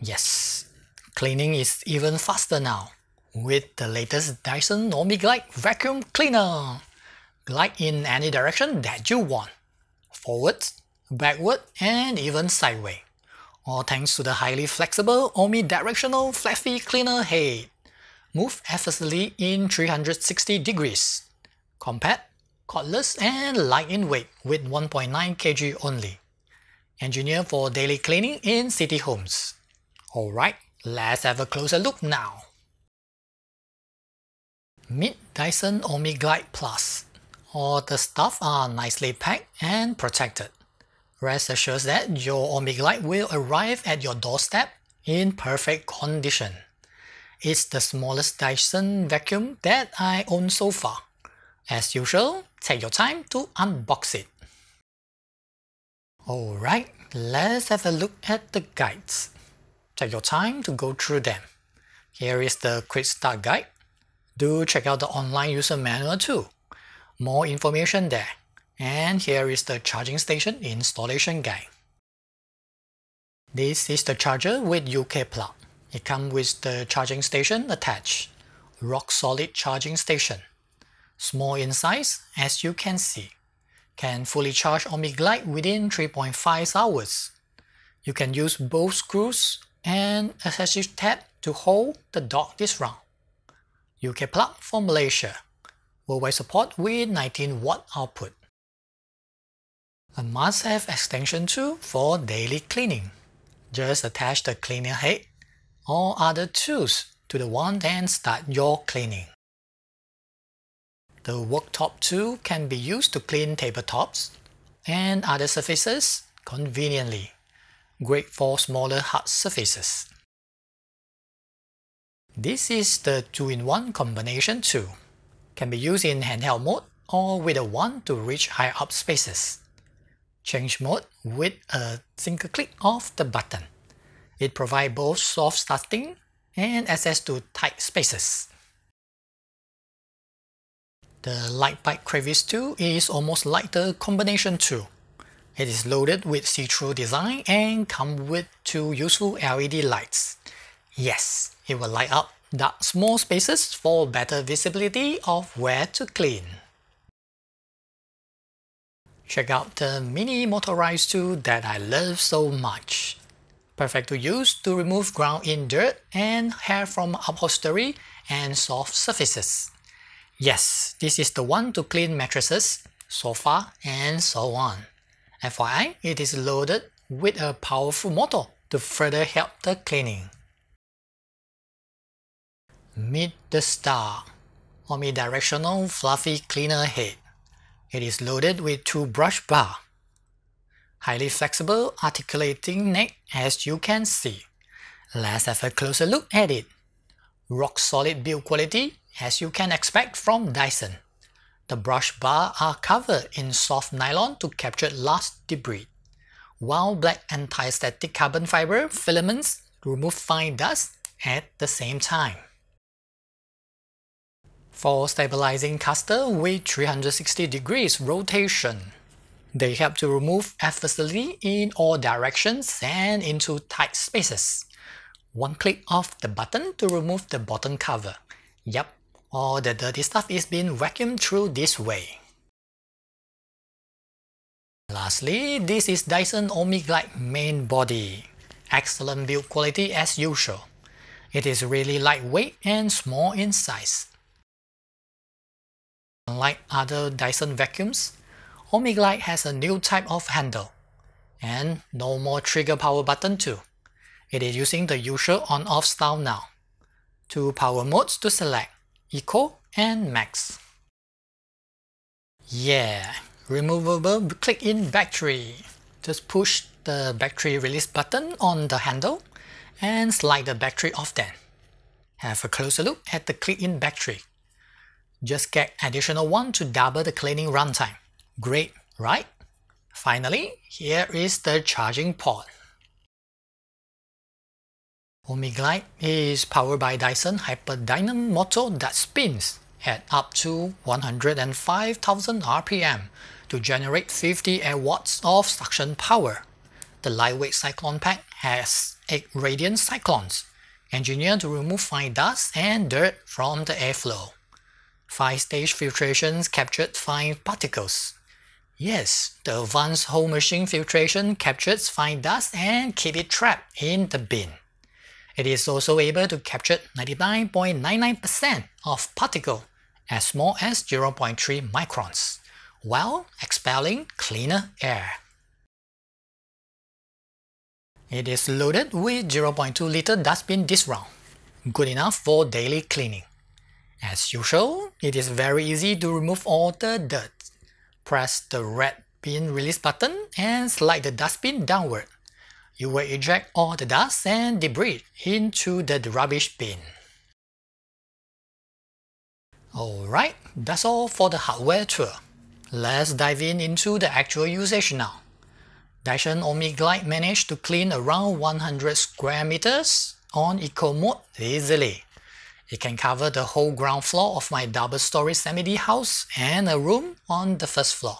Yes, cleaning is even faster now with the latest Dyson OmniGlide vacuum cleaner. Glide in any direction that you want, forwards, backward, and even sideways. All thanks to the highly flexible omnidirectional fluffy cleaner head. Move effortlessly in 360 degrees. Compact, cordless, and light in weight with 1.9 kg only. Engineered for daily cleaning in city homes. Alright, let's have a closer look now. Meet Dyson OmniGlide Plus. All the stuff are nicely packed and protected. Rest assured that your OmniGlide will arrive at your doorstep in perfect condition. It's the smallest Dyson vacuum that I own so far. As usual, take your time to unbox it. Alright, let's have a look at the guides. Take your time to go through them. Here is the quick start guide. Do check out the online user manual too. More information there. And here is the charging station installation guide. This is the charger with UK plug. It comes with the charging station attached. Rock solid charging station. Small in size as you can see. Can fully charge OmniGlide within 3.5 hours. You can use both screws and adhesive tab to hold the dock this round. UK plug for Malaysia. Worldwide support with 19 watt output. A must-have extension tool for daily cleaning. Just attach the cleaner head or other tools to the wand and start your cleaning. The worktop tool can be used to clean tabletops and other surfaces conveniently. Great for smaller hard surfaces. This is the 2-in-1 combination tool. Can be used in handheld mode or with a wand to reach higher up spaces. Change mode with a single click of the button. It provides both soft starting and access to tight spaces. The light bite crevice tool is almost like the combination tool. It is loaded with see-through design and comes with two useful LED lights. Yes, it will light up dark small spaces for better visibility of where to clean. Check out the mini motorized tool that I love so much. Perfect to use to remove ground-in dirt and hair from upholstery and soft surfaces. Yes, this is the one to clean mattresses, sofa, and so on. FYI, it is loaded with a powerful motor to further help the cleaning. Meet the star, omnidirectional fluffy cleaner head. It is loaded with two brush bars. Highly flexible articulating neck as you can see. Let's have a closer look at it. Rock solid build quality as you can expect from Dyson. The brush bars are covered in soft nylon to capture last debris, while black anti-static carbon fiber filaments remove fine dust at the same time. For stabilizing caster with 360 degrees rotation. They help to remove effortlessly in all directions and into tight spaces. One click of the button to remove the bottom cover. Yup, all the dirty stuff is being vacuumed through this way. Lastly, this is Dyson OmniGlide main body. Excellent build quality as usual. It is really lightweight and small in size. Unlike other Dyson vacuums, OmniGlide has a new type of handle, and no more trigger power button too. It is using the usual on-off style now. Two power modes to select, Eco and Max. Yeah, removable click-in battery. Just push the battery release button on the handle and slide the battery off then. Have a closer look at the click-in battery. Just get additional one to double the cleaning runtime. Great, right? Finally, here is the charging port. OmniGlide is powered by Dyson Hyperdynam motor that spins at up to 105,000 RPM to generate 50 air watts of suction power. the lightweight Cyclone pack has 8 radiant cyclones, engineered to remove fine dust and dirt from the airflow. 5-stage filtration captured fine particles. Yes, the advanced whole machine filtration captures fine dust and keep it trapped in the bin. It is also able to capture 99.99% of particle as small as 0.3 microns, while expelling cleaner air. It is loaded with 0.2 liter dustbin this round, good enough for daily cleaning. As usual, it is very easy to remove all the dirt. Press the red bin release button and slide the dustbin downward. You will eject all the dust and debris into the rubbish bin. Alright, that's all for the hardware tour. Let's dive into the actual usage now. Dyson OmniGlide managed to clean around 100 square meters on Eco mode easily. It can cover the whole ground floor of my double-story semi-D house and a room on the first floor.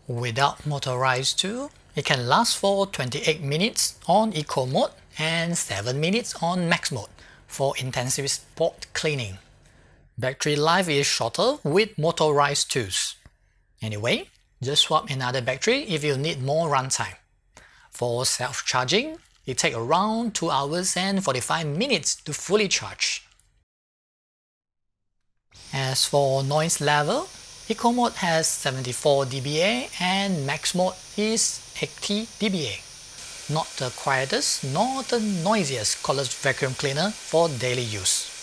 Without motorized tool, it can last for 28 minutes on Eco mode and 7 minutes on Max mode for intensive spot cleaning. Battery life is shorter with motorized tools. Anyway, just swap another battery if you need more runtime. For self-charging, it takes around 2 hours and 45 minutes to fully charge. As for noise level, Eco mode has 74 dBA and Max mode is 80 dBA. Not the quietest nor the noisiest cordless vacuum cleaner for daily use.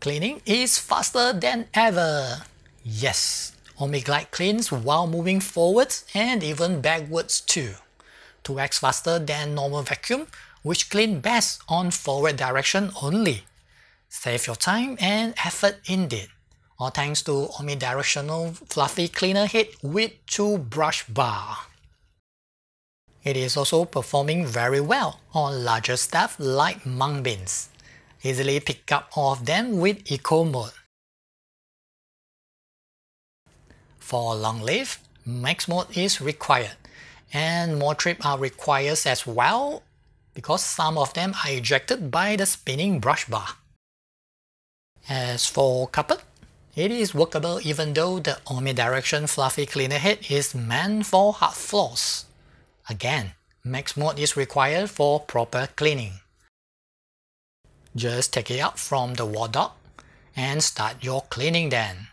Cleaning is faster than ever. Yes, OmniGlide cleans while moving forwards and even backwards too. 2x faster than normal vacuum, which clean best on forward direction only. Save your time and effort indeed. All thanks to omnidirectional fluffy cleaner head with 2 brush bar. It is also performing very well on larger stuff like mung bins. Easily pick up all of them with Eco mode. For long lift, Max mode is required, and more trips are required as well because some of them are ejected by the spinning brush bar. As for carpet, it is workable even though the omnidirection fluffy cleaner head is meant for hard floors. Again, Max mode is required for proper cleaning. Just take it out from the wall dock and start your cleaning then.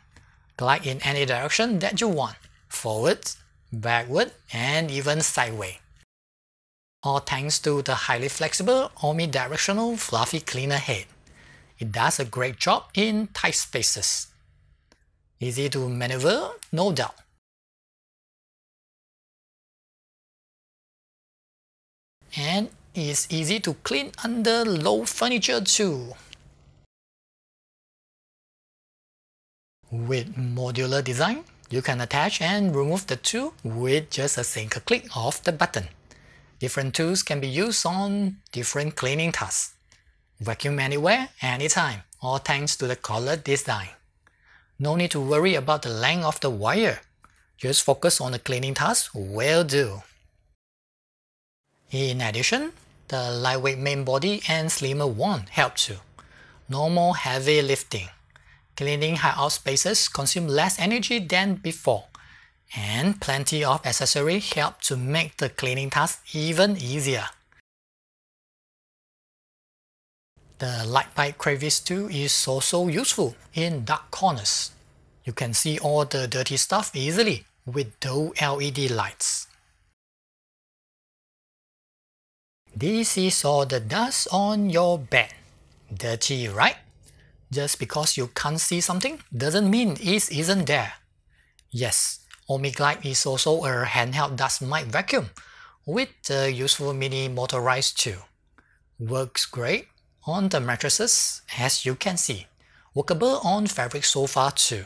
Glide in any direction that you want, forward, backward, and even sideways. All thanks to the highly flexible omnidirectional fluffy cleaner head. It does a great job in tight spaces. Easy to maneuver, no doubt. And it's easy to clean under low furniture too. With modular design, you can attach and remove the tool with just a single click of the button. Different tools can be used on different cleaning tasks. Vacuum anywhere, anytime, all thanks to the cordless design. No need to worry about the length of the wire. Just focus on the cleaning task will do. In addition, the lightweight main body and slimmer wand help too. No more heavy lifting. Cleaning hideout spaces consume less energy than before, and plenty of accessories help to make the cleaning task even easier. The light pipe crevice tool is also useful in dark corners. You can see all the dirty stuff easily with those LED lights. This is all the dust on your bed. Dirty, right? Just because you can't see something doesn't mean it isn't there. Yes, OmniGlide is also a handheld dust mite vacuum with a useful mini motorized tool. Works great on the mattresses as you can see. Workable on fabric sofa too.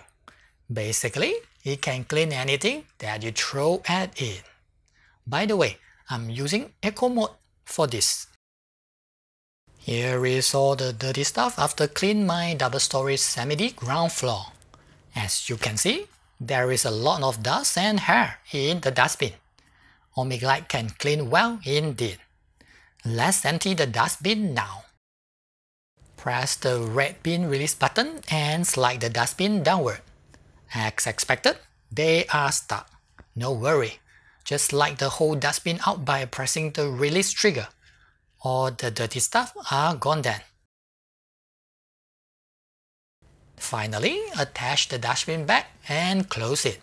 Basically, it can clean anything that you throw at it. By the way, I'm using Eco mode for this. Here is all the dirty stuff after clean my double-story semi-D ground floor. As you can see, there is a lot of dust and hair in the dustbin. OmniGlide can clean well indeed. Let's empty the dustbin now. Press the red bin release button and slide the dustbin downward. As expected, they are stuck. No worry, just slide the whole dustbin out by pressing the release trigger. All the dirty stuff are gone then. Finally, attach the dustbin back and close it.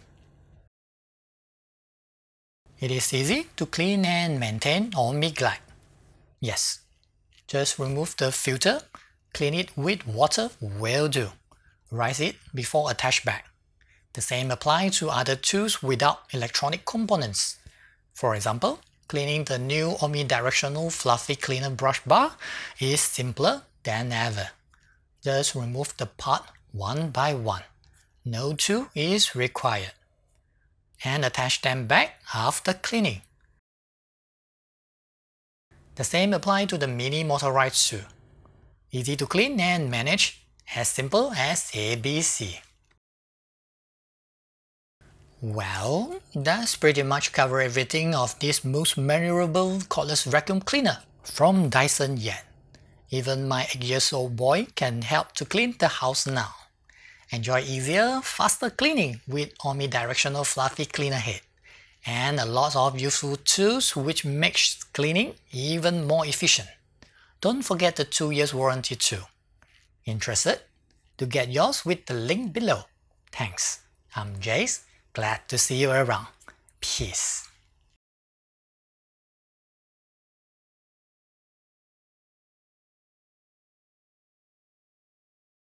It is easy to clean and maintain OmniGlide. Yes, just remove the filter, clean it with water will do. Rinse it before attach back. The same applies to other tools without electronic components. For example, cleaning the new omnidirectional fluffy cleaner brush bar is simpler than ever. Just remove the part one by one. No tool is required. And attach them back after cleaning. The same applies to the mini motorized tool. Easy to clean and manage, as simple as ABC. Well, that's pretty much cover everything of this most memorable cordless vacuum cleaner from Dyson yet. Even my 8-year-old boy can help to clean the house now. Enjoy easier, faster cleaning with omnidirectional fluffy cleaner head, and a lot of useful tools which makes cleaning even more efficient. Don't forget the 2 years warranty too. Interested? To get yours with the link below. Thanks. I'm Jace. Glad to see you around. Peace.